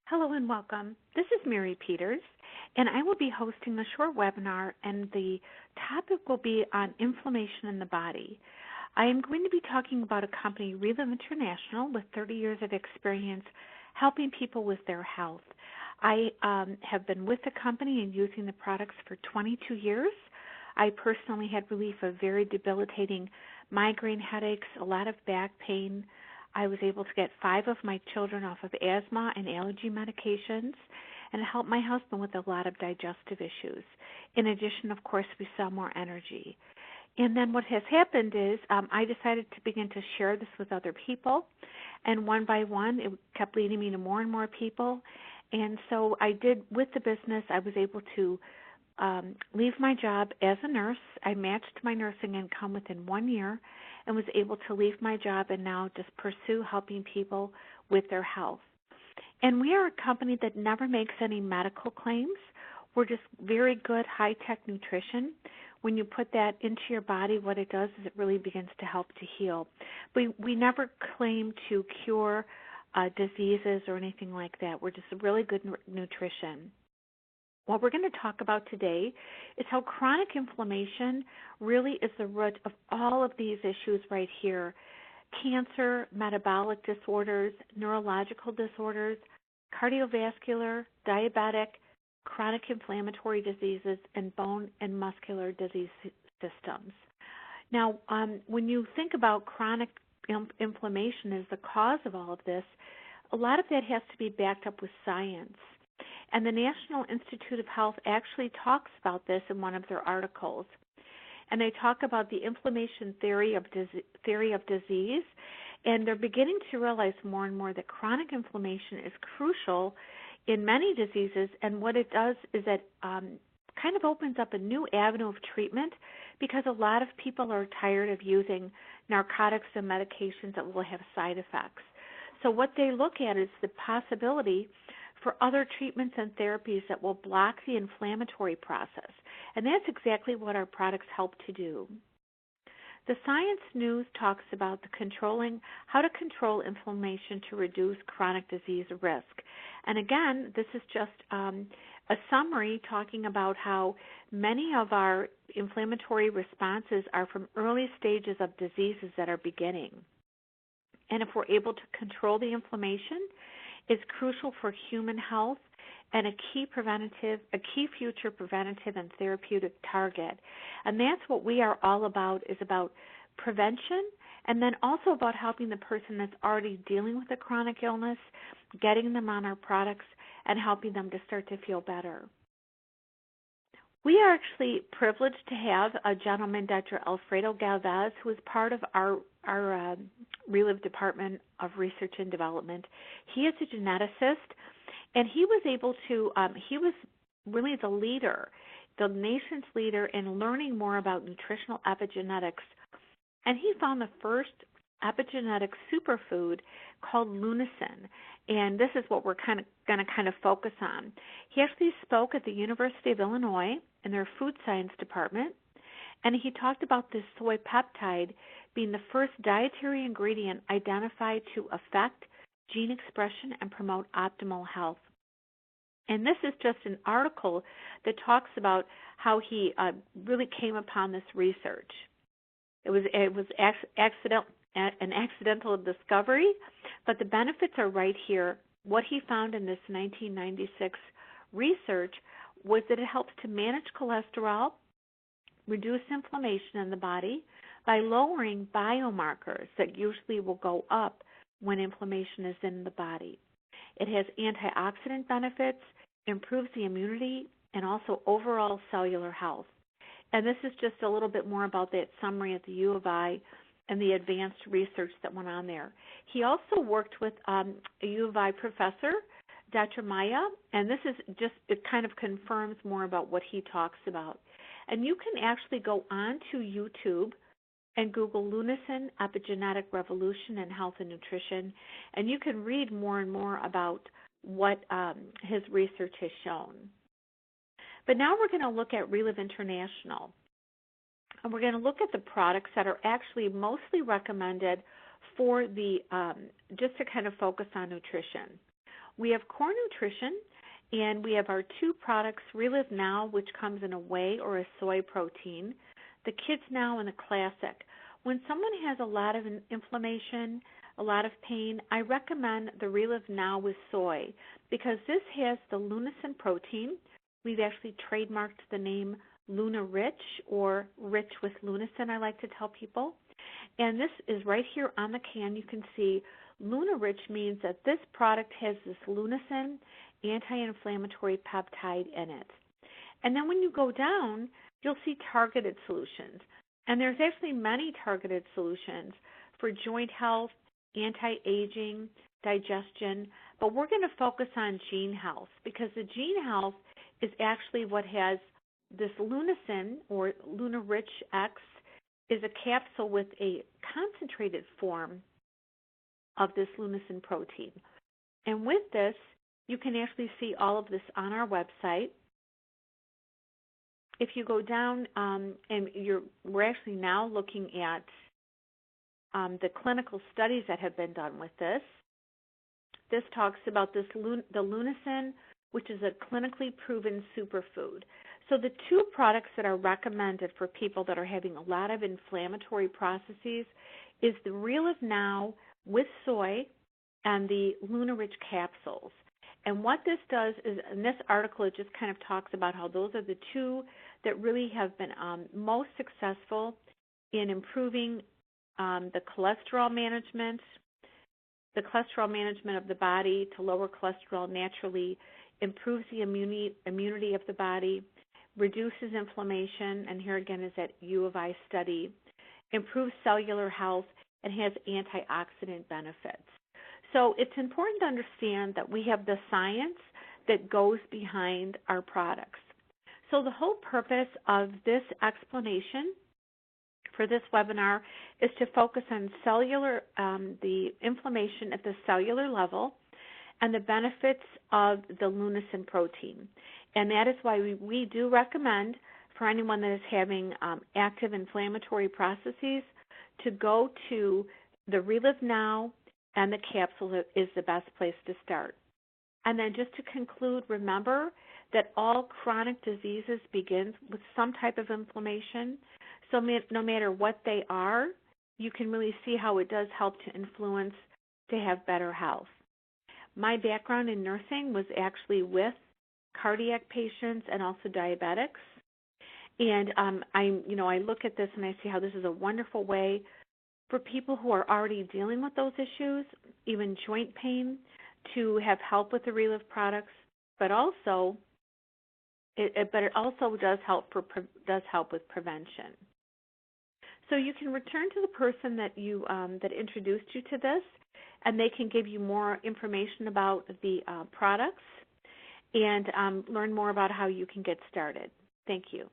Hello and welcome. This is Mary Peters, and I will be hosting a short webinar, and the topic will be on inflammation in the body. I am going to be talking about a company, Reliv International, with 30 years of experience helping people with their health. I have been with the company and using the products for 22 years. I personally had relief of very debilitating migraine headaches, a lot of back pain. I was able to get 5 of my children off of asthma and allergy medications, and it helped my husband with a lot of digestive issues. In addition, of course, we saw more energy. And then what has happened is I decided to begin to share this with other people, and one by one it kept leading me to more and more people. And so I did, with the business, I was able to leave my job as a nurse. I matched my nursing income within 1 year and was able to leave my job and now just pursue helping people with their health. And we are a company that never makes any medical claims. We're just very good high-tech nutrition. When you put that into your body, what it does is it really begins to help to heal. We never claim to cure diseases or anything like that. We're just really good nutrition. What we're going to talk about today is how chronic inflammation really is the root of all of these issues right here: cancer, metabolic disorders, neurological disorders, cardiovascular, diabetic, chronic inflammatory diseases, and bone and muscular disease systems. Now, when you think about chronic inflammation as the cause of all of this, a lot of that has to be backed up with science. And the National Institute of Health actually talks about this in one of their articles. And they talk about the inflammation theory of disease, and they're beginning to realize more and more that chronic inflammation is crucial in many diseases, and what it does is it kind of opens up a new avenue of treatment, because a lot of people are tired of using narcotics and medications that will have side effects. So what they look at is the possibility for other treatments and therapies that will block the inflammatory process. And that's exactly what our products help to do. The Science News talks about how to control inflammation to reduce chronic disease risk. And again, this is just a summary talking about how many of our inflammatory responses are from early stages of diseases that are beginning. And if we're able to control the inflammation, is crucial for human health and a key future preventative and therapeutic target. And that's what we are all about, is about prevention, and then also about helping the person that's already dealing with a chronic illness, getting them on our products, and helping them to start to feel better. We are actually privileged to have a gentleman, Dr. Alfredo Galvez, who is part of our Reliv Department of Research and Development. He is a geneticist, and he was able to, he was really the leader, the nation's leader in learning more about nutritional epigenetics, and he found the first epigenetic superfood called lunasin, and this is what we're going to focus on. He actually spoke at the University of Illinois in their food science department, and he talked about this soy peptide being the first dietary ingredient identified to affect gene expression and promote optimal health. And this is just an article that talks about how he really came upon this research. It was an accidental discovery, but the benefits are right here. What he found in this 1996 research was that it helps to manage cholesterol, reduce inflammation in the body by lowering biomarkers that usually will go up when inflammation is in the body. It has antioxidant benefits, improves the immunity, and also overall cellular health. And this is just a little bit more about that summary at the U of I and the advanced research that went on there. He also worked with a U of I professor, Dr. Maya, and this is just, it kind of confirms more about what he talks about. And you can actually go on to YouTube and Google Lunasin Epigenetic Revolution in Health and Nutrition, and you can read more and more about what his research has shown. But now we're going to look at Reliv International, and we're going to look at the products that are actually mostly recommended for the, just to kind of focus on nutrition. We have core nutrition, and we have our two products, Reliv Now, which comes in a whey or a soy protein, the Kids Now, and the Classic. When someone has a lot of inflammation, a lot of pain, I recommend the Reliv Now with soy because this has the lunasin protein. We've actually trademarked the name LunaRich, or rich with lunasin, I like to tell people. And this is right here on the can. You can see LunaRich means that this product has this lunasin anti-inflammatory peptide in it. And then when you go down, you'll see targeted solutions. And there's actually many targeted solutions for joint health, anti-aging, digestion, but we're going to focus on gene health because the gene health is actually what has this lunasin, or LunaRich X, is a capsule with a concentrated form of this lunasin protein. And with this, you can actually see all of this on our website. If you go down, we're actually now looking at the clinical studies that have been done with this. This talks about the lunasin, which is a clinically proven superfood. So the two products that are recommended for people that are having a lot of inflammatory processes is the Reliv Now with soy and the LunaRich capsules. And what this does is, in this article, it just kind of talks about how those are the two that really have been most successful in improving the cholesterol management of the body to lower cholesterol naturally, improves the immunity of the body, reduces inflammation, and here again is that U of I study, improves cellular health, and has antioxidant benefits. So it's important to understand that we have the science that goes behind our products. So the whole purpose of this explanation for this webinar is to focus on the inflammation at the cellular level and the benefits of the lunasin protein. And that is why we do recommend for anyone that is having active inflammatory processes to go to the Reliv Now and the capsule is the best place to start. And then just to conclude, remember that all chronic diseases begin with some type of inflammation. So no matter what they are, you can really see how it does help to influence to have better health. My background in nursing was actually with cardiac patients and also diabetics. And I look at this and I see how this is a wonderful way for people who are already dealing with those issues, even joint pain, to have help with the Reliv products, but it also does help with prevention. So you can return to the person that that introduced you to this, and they can give you more information about the products and learn more about how you can get started. Thank you.